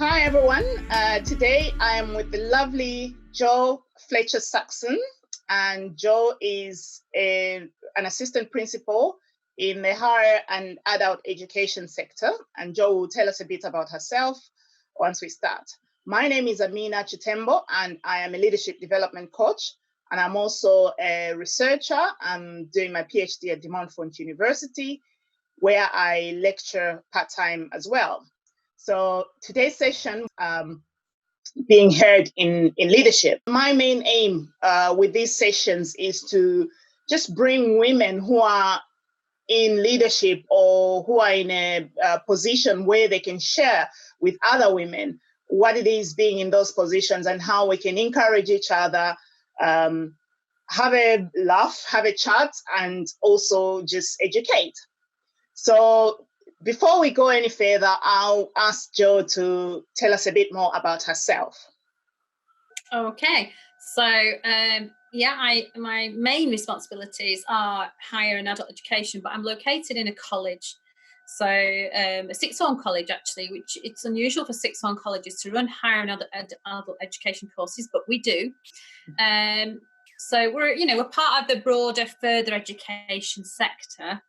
Hi everyone. Today I am with the lovely Jo Fletcher-Saxon, and Jo is an assistant principal in the higher and adult education sector, and Jo will tell us a bit about herself once we start. My name is Amina Chitembo, and I am a leadership development coach, and I'm also a researcher. I'm doing my PhD at De Montfort University, where I lecture part-time as well. So today's session being heard in leadership. My main aim with these sessions is to just bring women who are in leadership or who are in a position where they can share with other women what it is being in those positions and how we can encourage each other, have a laugh, have a chat, and also just educate. So before we go any further, I'll ask Jo to tell us a bit more about herself. Okay, so my main responsibilities are higher and adult education, but I'm located in a college. So a sixth form college, actually, which it's unusual for sixth form colleges to run higher and adult education courses, but we do. So we're part of the broader further education sector,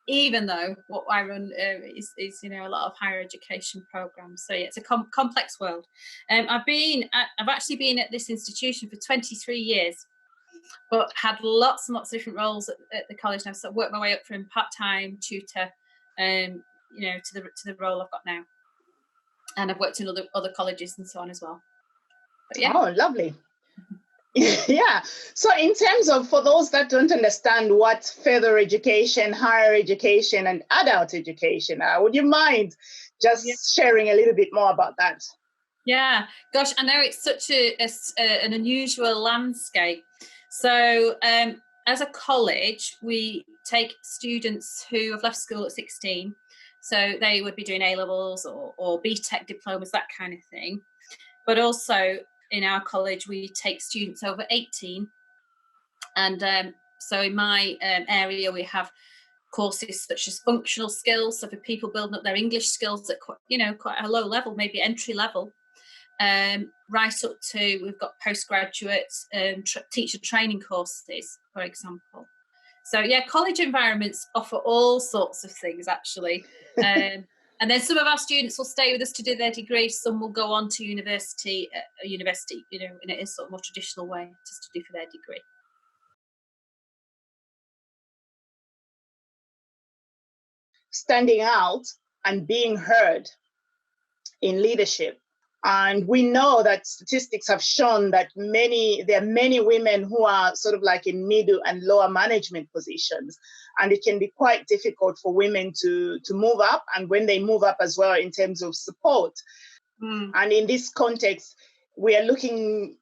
even though what I run is a lot of higher education programs. So yeah, it's a complex world. I've actually been at this institution for 23 years, but had lots and lots of different roles at the college now. So I've worked my way up from part-time tutor, to the role I've got now, and I've worked in other colleges and so on as well. But yeah. Oh, lovely. Yeah. So in terms of, for those that don't understand what further education, higher education, and adult education are, would you mind just sharing a little bit more about that? Yeah, gosh, I know it's such an unusual landscape. So as a college, we take students who have left school at 16. So they would be doing A-levels or BTEC diplomas, that kind of thing. But also in our college, we take students over 18. And so in my area, we have courses such as functional skills. So for people building up their English skills at quite a low level, maybe entry level, right up to we've got postgraduate teacher training courses, for example. So yeah, college environments offer all sorts of things actually. And then some of our students will stay with us to do their degree. Some will go on to university, in a sort of more traditional way to study for their degree. Standing out and being heard in leadership. And we know that statistics have shown that there are many women who are sort of like in middle and lower management positions. And it can be quite difficult for women to move up, and when they move up as well in terms of support. And in this context, we are looking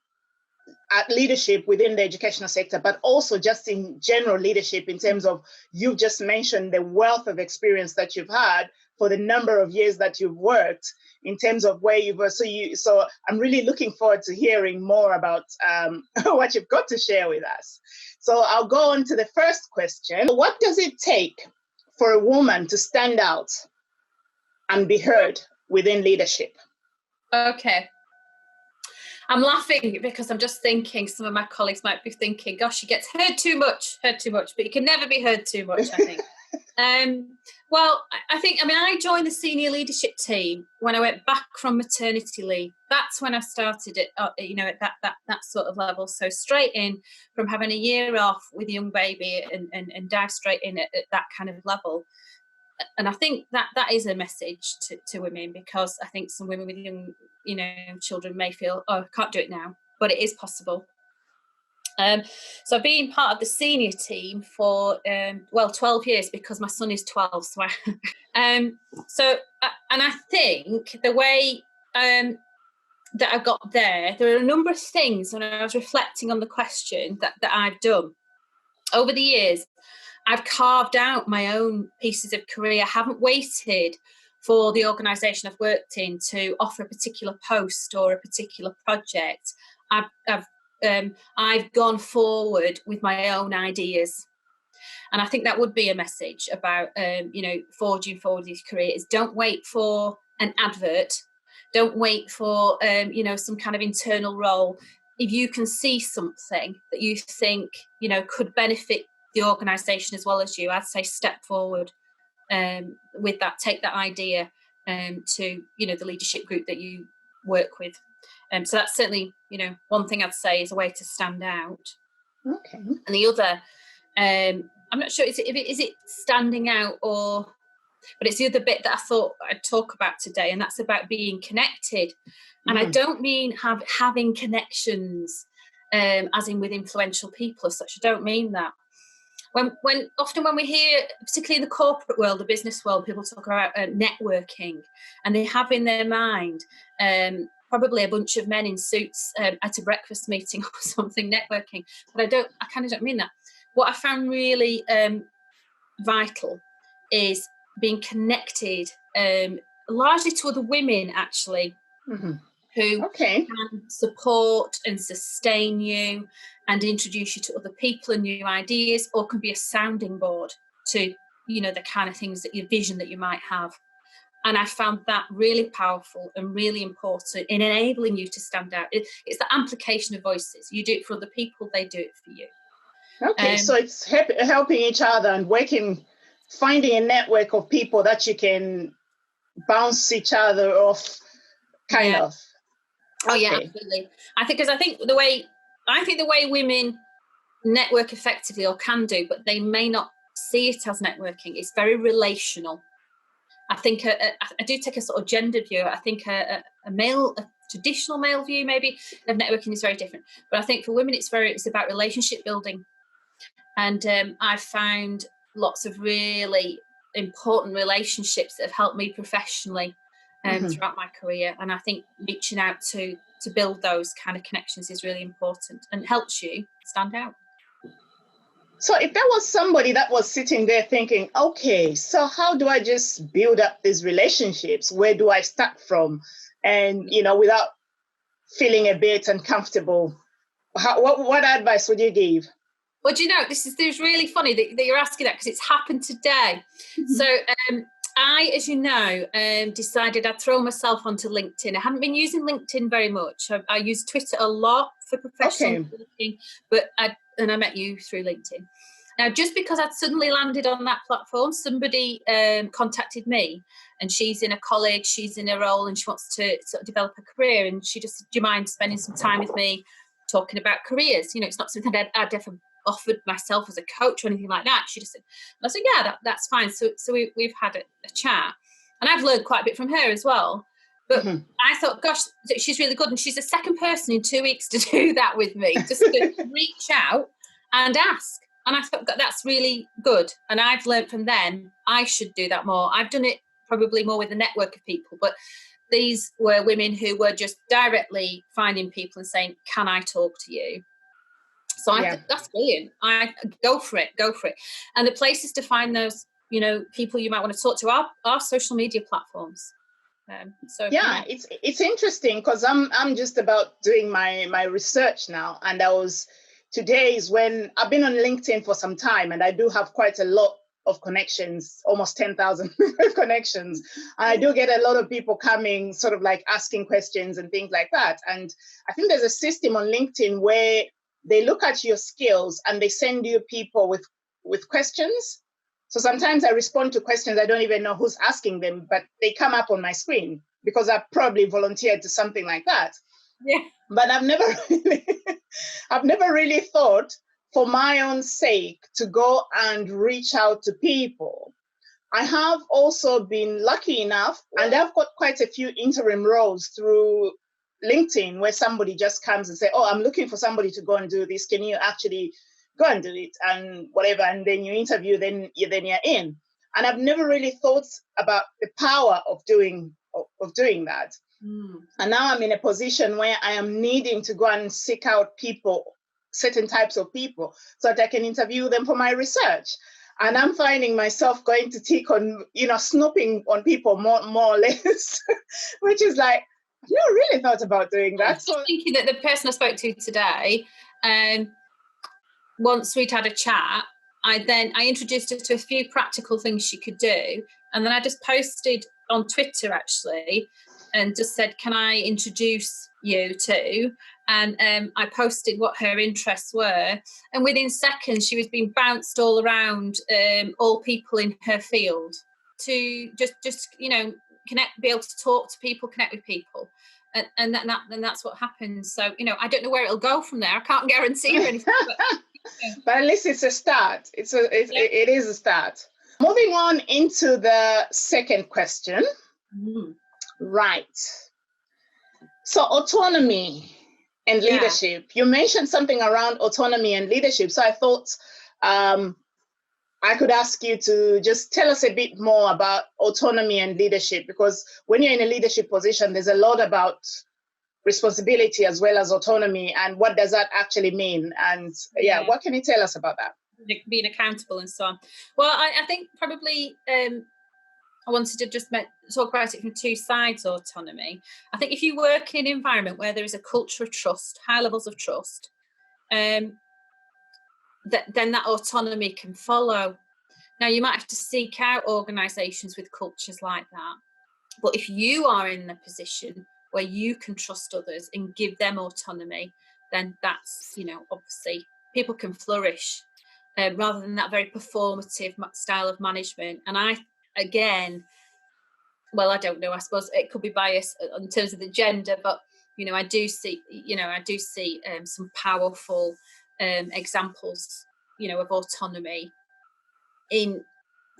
at leadership within the educational sector, but also just in general leadership in terms of, you've just mentioned the wealth of experience that you've had for the number of years that you've worked in terms of where you were. So I'm really looking forward to hearing more about what you've got to share with us. So I'll go on to the first question. What does it take for a woman to stand out and be heard within leadership? Okay. I'm laughing because I'm just thinking some of my colleagues might be thinking, gosh, she gets heard too much, but you can never be heard too much, I think. Well, I joined the senior leadership team when I went back from maternity leave. That's when I started it, at that sort of level. So straight in from having a year off with a young baby and dive straight in at that kind of level. And I think that is a message to women, because I think some women with young, children may feel, oh, I can't do it now, but it is possible. So I've been part of the senior team for 12 years, because my son is 12. So and I think the way that I got there are a number of things when I was reflecting on the question that I've done over the years. I've carved out my own pieces of career. I haven't waited for the organisation I've worked in to offer a particular post or a particular project. I've gone forward with my own ideas. And I think that would be a message about, forging forward these careers. Don't wait for an advert Don't wait for, some kind of internal role. If you can see something that you think, could benefit the organisation as well as you, I'd say step forward with that. Take that idea to, the leadership group that you work with. So that's certainly, one thing I'd say is a way to stand out. Okay. And the other, I'm not sure, is it standing out but it's the other bit that I thought I'd talk about today, and that's about being connected. And I don't mean having connections as in with influential people as such. I don't mean that. Often when we hear, particularly in the corporate world, the business world, people talk about networking, and they have in their mind probably a bunch of men in suits at a breakfast meeting or something networking. But I kind of don't mean that. What I found really vital is being connected largely to other women, actually, who can support and sustain you and introduce you to other people and new ideas, or can be a sounding board to, the kind of things that your vision that you might have. And I found that really powerful and really important in enabling you to stand out. It's the amplification of voices. You do it for other people, they do it for you. Okay, so it's helping each other and finding a network of people that you can bounce each other off, kind of. Oh yeah, absolutely. I think the way women network effectively, or can do, but they may not see it as networking, it's very relational. I think I do take a sort of gender view. I think a traditional male view maybe of networking is very different. But I think for women it's about relationship building. And I've found lots of really important relationships that have helped me professionally throughout my career. And I think reaching out to build those kind of connections is really important and helps you stand out. So if there was somebody that was sitting there thinking, okay, so how do I just build up these relationships? Where do I start from? And, without feeling a bit uncomfortable, what advice would you give? Well, do you know, this is really funny that you're asking that, because it's happened today. So I, as you know, decided I'd throw myself onto LinkedIn. I haven't been using LinkedIn very much. I use Twitter a lot for professional networking, and I met you through LinkedIn. Now, just because I'd suddenly landed on that platform, somebody contacted me, and she's in a college, she's in a role, and she wants to sort of develop a career. And she just said, do you mind spending some time with me talking about careers? It's not something that I'd ever offered myself as a coach or anything like that. She just said, and I said, yeah, that's fine. So we've had a chat, and I've learned quite a bit from her as well. But I thought, gosh, she's really good. And she's the second person in 2 weeks to do that with me, just to reach out and ask. And I thought, that's really good. And I've learned from them, I should do that more. I've done it probably more with a network of people, but these were women who were just directly finding people and saying, can I talk to you? So I think that's brilliant. Go for it. And the places to find those, people you might want to talk to are social media platforms. It's interesting, because I'm just about doing my research now, and today is when I've been on LinkedIn for some time, and I do have quite a lot of connections, almost 10,000 connections. And I do get a lot of people coming, sort of like asking questions and things like that. And I think there's a system on LinkedIn where they look at your skills and they send you people with questions. So sometimes I respond to questions, I don't even know who's asking them, but they come up on my screen because I've probably volunteered to something like that. Yeah. But I've never really thought, for my own sake, to go and reach out to people. I have also been lucky enough, and I've got quite a few interim roles through LinkedIn where somebody just comes and say, oh, I'm looking for somebody to go and do this. Can you actually go and do it? And whatever. And then you interview, then you're in. And I've never really thought about the power of doing that. And now I'm in a position where I am needing to go and seek out people, certain types of people, so that I can interview them for my research. And I'm finding myself going to tick on, snooping on people more or less, which is like, I've never really thought about doing that. I was just thinking that the person I spoke to today, once we'd had a chat, I introduced her to a few practical things she could do. And then I just posted on Twitter, actually, and just said, can I introduce you to? And I posted what her interests were. And within seconds, she was being bounced all around all people in her field to just connect, be able to talk to people, connect with people. And that's what happens. So, I don't know where it'll go from there. I can't guarantee or anything. But at least it's a start. It is a start. Moving on into the second question. Right. So autonomy and leadership. You mentioned something around autonomy and leadership. So I thought I could ask you to just tell us a bit more about autonomy and leadership, because when you're in a leadership position, there's a lot about responsibility as well as autonomy, and what does that actually mean? And what can you tell us about that? Being accountable and so on. Well, I think probably I wanted to just talk about it from two sides, autonomy. I think if you work in an environment where there is a culture of trust, high levels of trust, then that autonomy can follow. Now, you might have to seek out organisations with cultures like that. But if you are in a position where you can trust others and give them autonomy, then that's, obviously people can flourish rather than that very performative style of management. And I don't know, I suppose it could be biased in terms of the gender, but, I do see some powerful examples, of autonomy in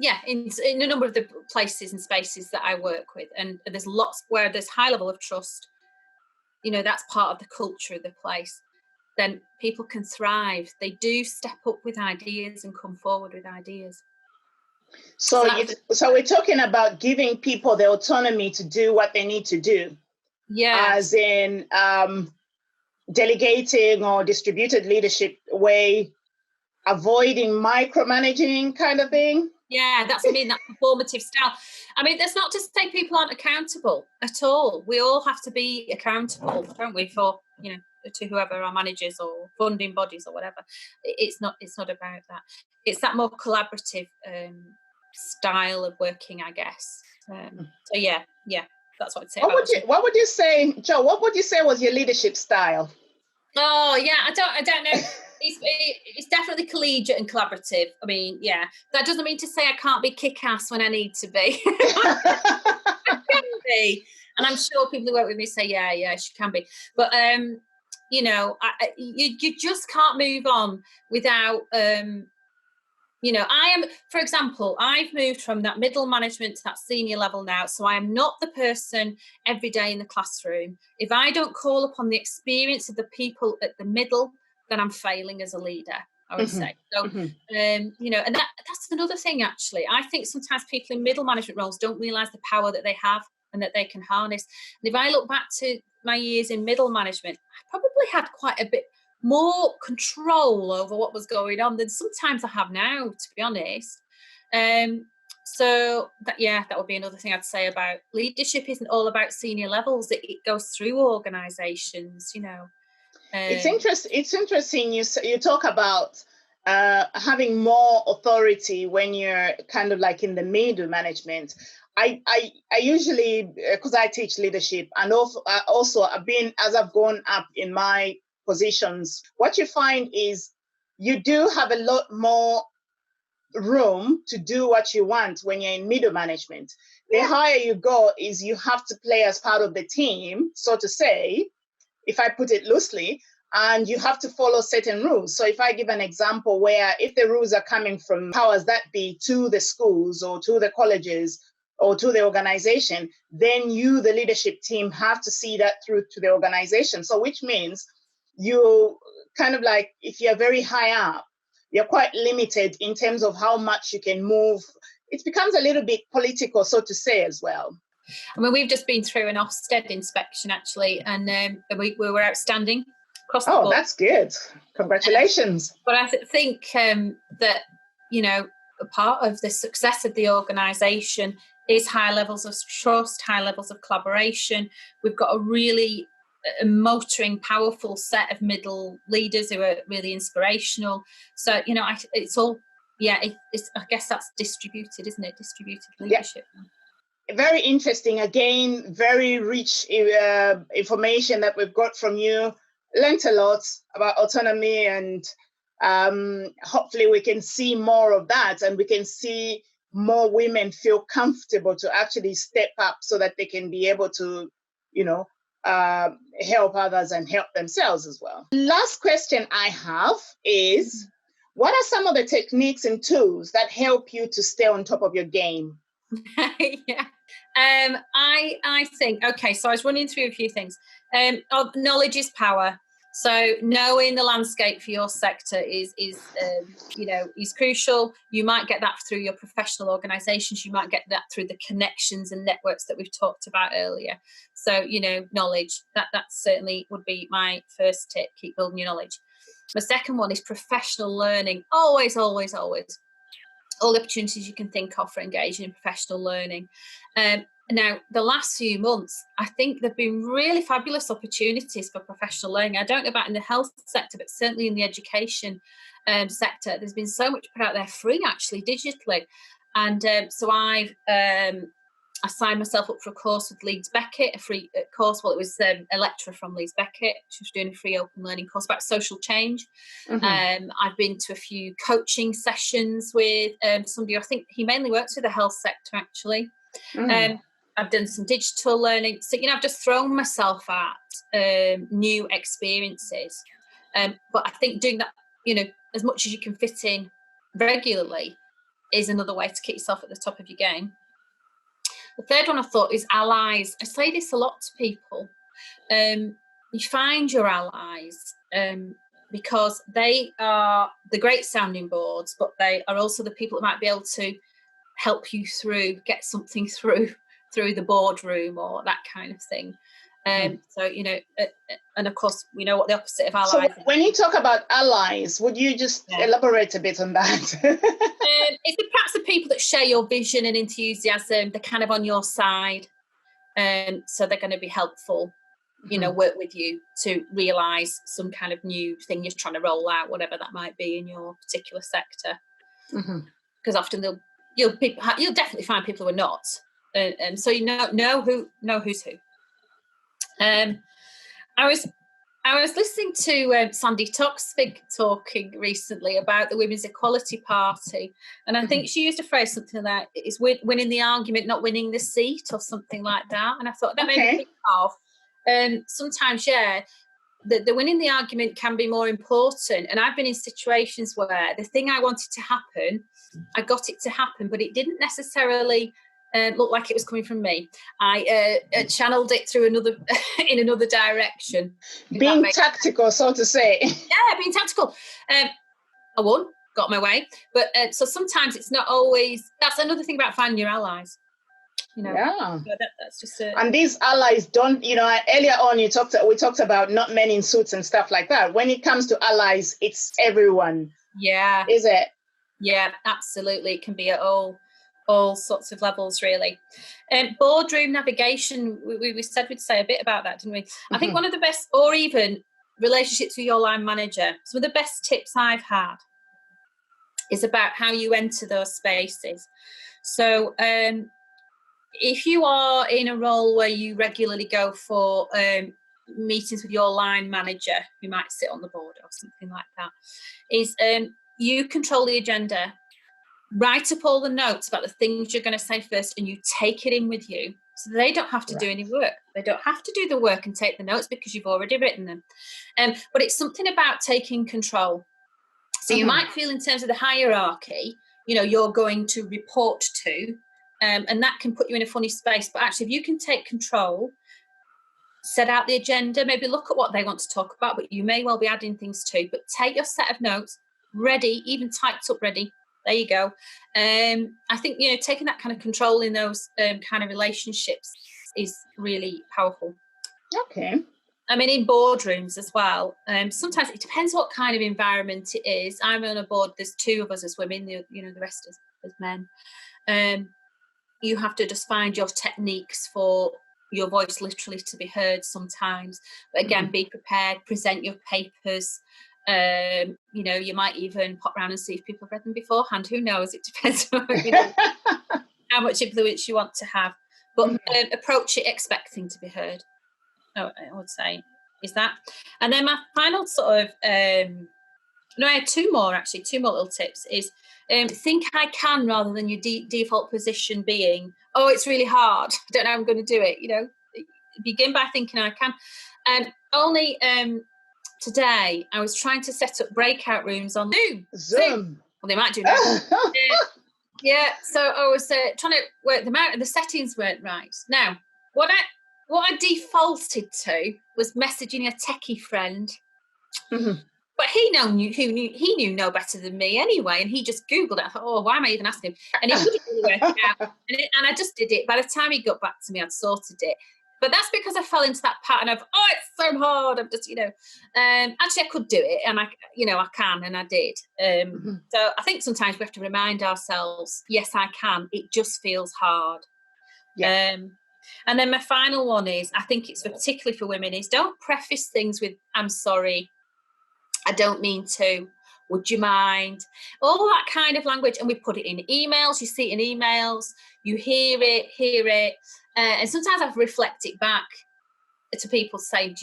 a number of the places and spaces that I work with. And there's lots where there's high level of trust, that's part of the culture of the place. Then people can thrive. They do step up with ideas and come forward with ideas. So we're talking about giving people the autonomy to do what they need to do. Yeah. As in delegating or distributed leadership way, avoiding micromanaging kind of thing. Yeah, that performative style. That's not to say people aren't accountable at all. We all have to be accountable, don't we, for, to whoever our managers or funding bodies or whatever. It's not about that. It's that more collaborative style of working, I guess. So yeah, that's what I'd say. What would you say, Jo? What would you say was your leadership style? Oh yeah, I don't know. It's definitely collegiate and collaborative. That doesn't mean to say I can't be kick-ass when I need to be. I can be, and I'm sure people who work with me say, yeah, she can be. But you just can't move on without. For example, I've moved from that middle management to that senior level now. So I am not the person every day in the classroom. If I don't call upon the experience of the people at the middle, then I'm failing as a leader, I would say. So, and that's another thing, actually. I think sometimes people in middle management roles don't realise the power that they have and that they can harness. And if I look back to my years in middle management, I probably had quite a bit more control over what was going on than sometimes I have now, to be honest. So that would be another thing I'd say about leadership. Isn't all about senior levels. It goes through organisations, It's interesting you talk about having more authority when you're kind of like in the middle management. I usually, because I teach leadership, and also I've gone up in my positions, what you find is you do have a lot more room to do what you want when you're in middle management. The higher you go is you have to play as part of the team, so to say, if I put it loosely, and you have to follow certain rules. So if I give an example where if the rules are coming from powers that be to the schools or to the colleges or to the organization, then you, the leadership team, have to see that through to the organization. So which means you kind of like, if you're very high up, you're quite limited in terms of how much you can move. It becomes a little bit political, so to say, as well. We've just been through an Ofsted inspection, actually, and we were outstanding across the board. Oh, that's good. Congratulations. But I think that, a part of the success of the organisation is high levels of trust, high levels of collaboration. We've got a really motoring, powerful set of middle leaders who are really inspirational. So, it's all, I guess that's distributed, isn't it? Distributed leadership. Yeah. very interesting. Again, very rich information that we've got from you. Learned a lot about autonomy, and hopefully we can see more of that, and we can see more women feel comfortable to actually step up so that they can be able to, help others and help themselves as well. Last question I have is, what are some of the techniques and tools that help you to stay on top of your game? Yeah. I think, okay, so I was running through a few things. Knowledge is power. So knowing the landscape for your sector is crucial. You might get that through your professional organisations. You might get that through the connections and networks that we've talked about earlier. So, knowledge, that certainly would be my first tip. Keep building your knowledge. My second one is professional learning. Always, always, always. All the opportunities you can think of for engaging in professional learning. Now, the last few months, I think there have been really fabulous opportunities for professional learning. I don't know about in the health sector, but certainly in the education sector, there's been so much put out there free, actually, digitally. And so I've I signed myself up for a course with Leeds Beckett, a free course. Well, it was a lecturer from Leeds Beckett. She was doing a free open learning course about social change. I've been to a few coaching sessions with somebody, I think he mainly works with the health sector, actually. I've done some digital learning. So, I've just thrown myself at new experiences. But I think doing that, as much as you can fit in regularly is another way to keep yourself at the top of your game. The third one I thought is allies. I say this a lot to people. You find your allies because they are the great sounding boards, but they are also the people that might be able to help you get something through the boardroom or that kind of thing. So, and of course, we know what the opposite of allies so is. When you talk about allies, would you just elaborate a bit on that? It's perhaps the people that share your vision and enthusiasm. They're kind of on your side. So they're going to be helpful, work with you to realise some kind of new thing you're trying to roll out, whatever that might be in your particular sector. Because often you'll definitely find people who are not. So know who's who. I was listening to Sandy Toksvig talking recently about the Women's Equality Party, and I think she used a phrase something like it's winning the argument, not winning the seat, or something like that. And I thought that made me think of sometimes, the winning the argument can be more important. And I've been in situations where the thing I wanted to happen, I got it to happen, but it didn't necessarily look like it was coming from me. I channeled it through in another direction. Being tactical, so to say. Yeah, being tactical. I won, got my way. But so sometimes it's not always. That's another thing about finding your allies. Yeah. So that's just and these allies don't, earlier on we talked about not men in suits and stuff like that. When it comes to allies, it's everyone. Yeah. Is it? Yeah, absolutely. It can be at all sorts of levels, really. Boardroom navigation, we said we'd say a bit about that, didn't we? I think one of the best, or even relationships with your line manager, some of the best tips I've had is about how you enter those spaces. So if you are in a role where you regularly go for meetings with your line manager, who might sit on the board or something like that, is you control the agenda. Write up all the notes about the things you're going to say first, and you take it in with you, so they don't have to do any work. They don't have to do the work and take the notes because you've already written them. But it's something about taking control. So you might feel in terms of the hierarchy, you're going to report to, and that can put you in a funny space. But actually, if you can take control, set out the agenda, maybe look at what they want to talk about, but you may well be adding things too. But take your set of notes ready, even typed up ready. There you go. I think, taking that kind of control in those kind of relationships is really powerful. Okay. I mean, in boardrooms as well, sometimes it depends what kind of environment it is. I'm on a board, there's two of us as women, the rest as men. You have to just find your techniques for your voice literally to be heard sometimes. But again, be prepared, present your papers. You might even pop around and see if people have read them beforehand. Who knows? It depends on how much influence you want to have. but approach it expecting to be heard. I would say is that. And then my final sort of, no, I had two more little tips is think I can rather than your default position being, oh, it's really hard. I don't know how I'm going to do it. You know, begin by thinking I can. Only today I was trying to set up breakout rooms on Zoom. Well, they might do now. Yeah, so I was trying to work them out and the settings weren't right. Now, what I defaulted to was messaging a techie friend. But he knew no better than me anyway, and he just Googled it. I thought, oh, why am I even asking him? And it wouldn't really work out. And I just did it. By the time he got back to me, I'd sorted it. But that's because I fell into that pattern of, oh, it's so hard. I'm just, actually I could do it, and I can, and I did. So I think sometimes we have to remind ourselves, yes, I can. It just feels hard. Yeah. And then my final one is, I think it's particularly for women, is don't preface things with, I'm sorry, I don't mean to, would you mind? All that kind of language. And we put it in emails. You see it in emails. You hear it. And sometimes I've reflected back to people saying,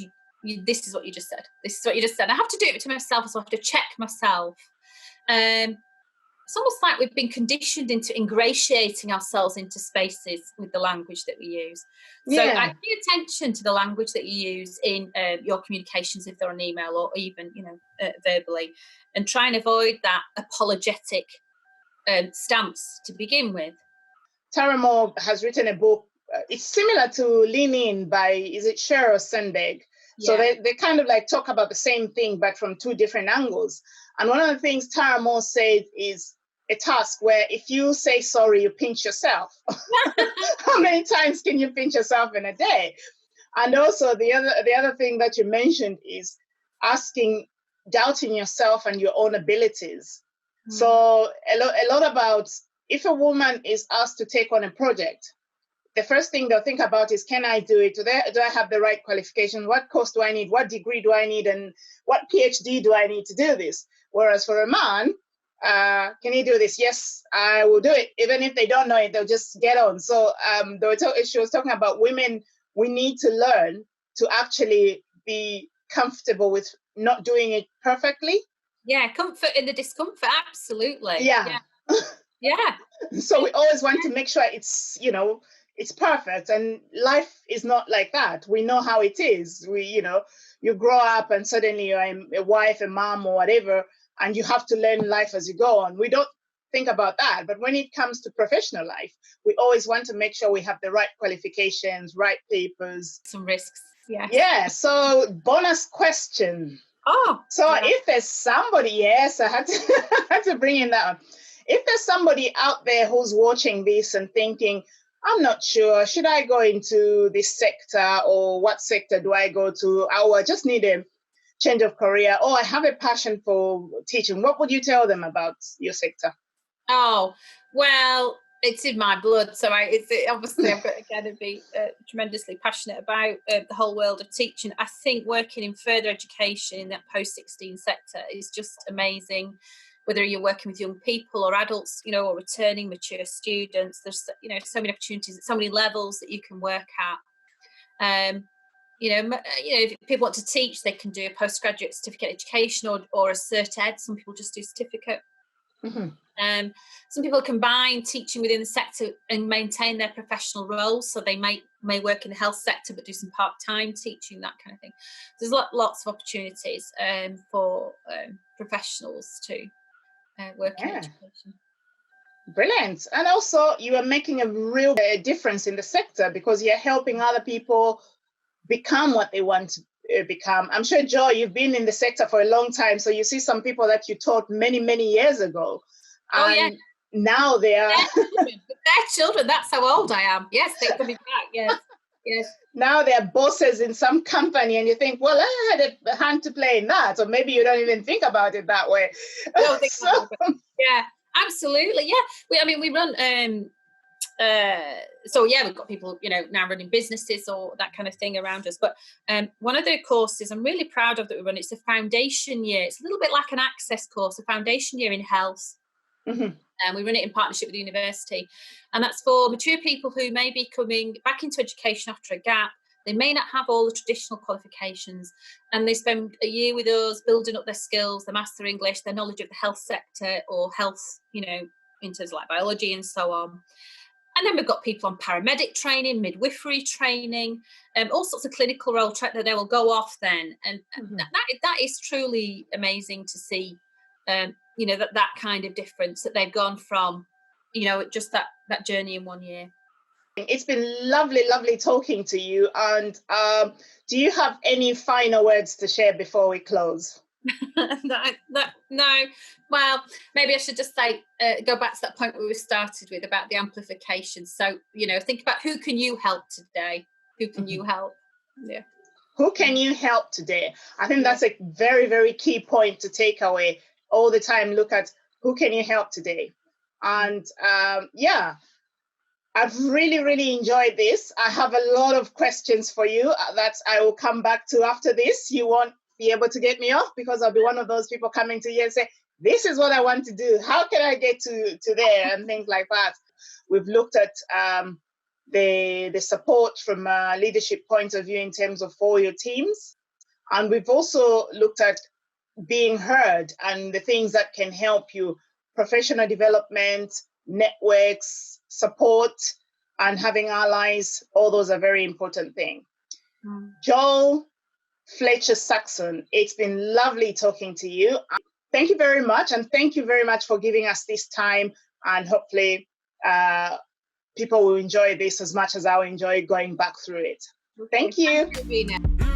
this is what you just said. This is what you just said. I have to do it to myself, so I have to check myself. It's almost like we've been conditioned into ingratiating ourselves into spaces with the language that we use. So I pay attention to the language that you use in your communications, if they're on email or even, verbally, and try and avoid that apologetic stance to begin with. Tara Moore has written a book. It's similar to Lean In by, is it Sheryl Sandberg? So they kind of like talk about the same thing, but from two different angles. And one of the things Tara Moore said is a task where if you say sorry, you pinch yourself. How many times can you pinch yourself in a day? And also the other thing that you mentioned is doubting yourself and your own abilities. So a lot about, if a woman is asked to take on a project, the first thing they'll think about is, can I do it? Do I have the right qualifications? What course do I need? What degree do I need? And what PhD do I need to do this? Whereas for a man, can you do this? Yes, I will do it. Even if they don't know it, they'll just get on. So she was talking about women, we need to learn to actually be comfortable with not doing it perfectly. Yeah, comfort in the discomfort, absolutely. Yeah. So we always want to make sure it's, it's perfect, and life is not like that. We know how it is. You grow up and suddenly you're a wife, a mom, or whatever, and you have to learn life as you go on. We don't think about that. But when it comes to professional life, we always want to make sure we have the right qualifications, right papers. Some risks, Yeah, so bonus question. If there's somebody, I had to bring in that one. If there's somebody out there who's watching this and thinking, I'm not sure, should I go into this sector, or what sector do I go to? Oh, I just need a change of career. Oh, I have a passion for teaching. What would you tell them about your sector? Oh, well, it's in my blood. So obviously I've got to be tremendously passionate about the whole world of teaching. I think working in further education in that post-16 sector is just amazing. Whether you're working with young people or adults, or returning mature students, there's, so many opportunities at so many levels that you can work at. If people want to teach, they can do a postgraduate certificate education or a cert ed. Some people just do certificate. Some people combine teaching within the sector and maintain their professional roles. So they may work in the health sector but do some part-time teaching, that kind of thing. There's lots of opportunities for professionals to work in education. Brilliant. And also you are making a real difference in the sector because you're helping other people become what they want to become. I'm sure, Jo, you've been in the sector for a long time, so you see some people that you taught many, many years ago. And now they are... Their children, that's how old I am. Yes, they're coming back, yes. Now they're bosses in some company and you think, well, I had a hand to play in that. Or maybe you don't even think about it that way. Yeah, absolutely. Yeah. We run... we've got people, now running businesses or that kind of thing around us. But one of the courses I'm really proud of that we run, it's a foundation year. It's a little bit like an access course, a foundation year in health. And we run it in partnership with the university. And that's for mature people who may be coming back into education after a gap. They may not have all the traditional qualifications, and they spend a year with us building up their skills, their master English, their knowledge of the health sector or health, in terms of like biology and so on. And then we've got people on paramedic training, midwifery training, all sorts of clinical role track that they will go off then. And that is truly amazing to see, that kind of difference that they've gone from, just that journey in 1 year. It's been lovely talking to you. And do you have any final words to share before we close? No. Well, maybe I should just say, go back to that point where we started with about the amplification. So, think about who can you help today? Who can you help? Yeah. Who can you help today? I think that's a very, very key point to take away. All the time, look at who can you help today? And I've really enjoyed this. I have a lot of questions for you that I will come back to after this. You won't be able to get me off because I'll be one of those people coming to you and say, this is what I want to do. How can I get to there? And things like that. We've looked at the support from a leadership point of view in terms of for your teams. And we've also looked at being heard and the things that can help you, professional development, networks, support, and having allies. All those are very important things. Jo Fletcher-Saxon, it's been lovely talking to you. Thank you very much. And thank you very much for giving us this time. And hopefully people will enjoy this as much as I enjoy going back through it. Thank you. Thank you, Amina.